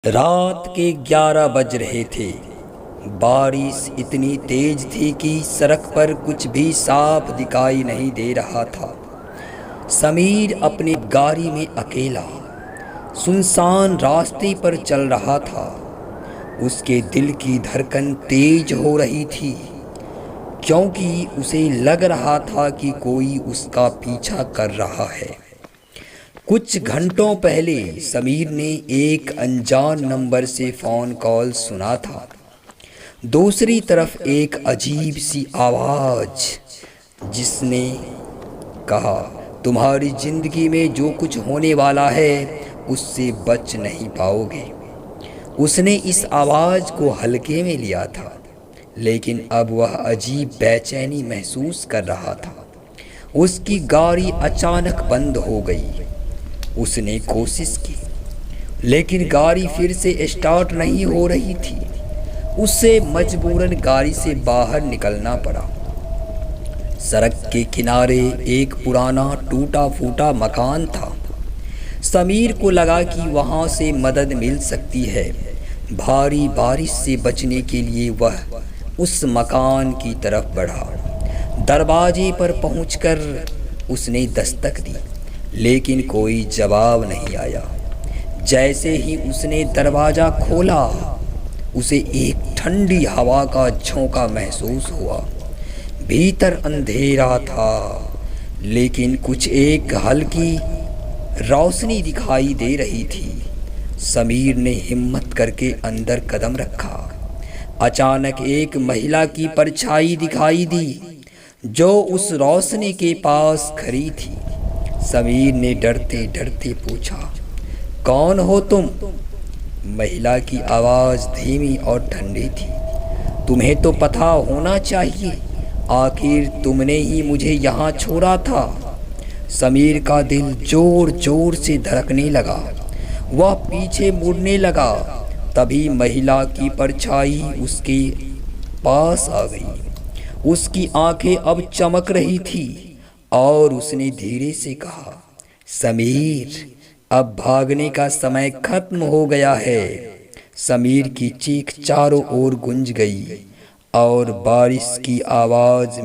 रात के 11 बज रहे थे। बारिश इतनी तेज थी कि सड़क पर कुछ भी साफ दिखाई नहीं दे रहा था। समीर अपनी गाड़ी में अकेला सुनसान रास्ते पर चल रहा था। उसके दिल की धड़कन तेज हो रही थी, क्योंकि उसे लग रहा था कि कोई उसका पीछा कर रहा है। कुछ घंटों पहले समीर ने एक अनजान नंबर से फ़ोन कॉल सुना था। दूसरी तरफ एक अजीब सी आवाज़, जिसने कहा, तुम्हारी ज़िंदगी में जो कुछ होने वाला है उससे बच नहीं पाओगे। उसने इस आवाज़ को हल्के में लिया था, लेकिन अब वह अजीब बेचैनी महसूस कर रहा था। उसकी गाड़ी अचानक बंद हो गई। उसने कोशिश की, लेकिन गाड़ी फिर से स्टार्ट नहीं हो रही थी। उसे मजबूरन गाड़ी से बाहर निकलना पड़ा। सड़क के किनारे एक पुराना टूटा फूटा मकान था। समीर को लगा कि वहां से मदद मिल सकती है। भारी बारिश से बचने के लिए वह उस मकान की तरफ बढ़ा। दरवाजे पर पहुंचकर उसने दस्तक दी, लेकिन कोई जवाब नहीं आया। जैसे ही उसने दरवाज़ा खोला, उसे एक ठंडी हवा का झोंका महसूस हुआ। भीतर अंधेरा था, लेकिन कुछ एक हल्की रोशनी दिखाई दे रही थी। समीर ने हिम्मत करके अंदर कदम रखा। अचानक एक महिला की परछाई दिखाई दी, जो उस रोशनी के पास खड़ी थी। समीर ने डरते डरते पूछा, कौन हो तुम? महिला की आवाज़ धीमी और ठंडी थी। तुम्हें तो पता होना चाहिए, आखिर तुमने ही मुझे यहाँ छोड़ा था। समीर का दिल जोर जोर से धड़कने लगा। वह पीछे मुड़ने लगा। तभी महिला की परछाई उसके पास आ गई। उसकी आंखें अब चमक रही थी और उसने धीरे से कहा, समीर, अब भागने का समय खत्म हो गया है। समीर की चीख चारों ओर गूंज गई और बारिश की आवाज़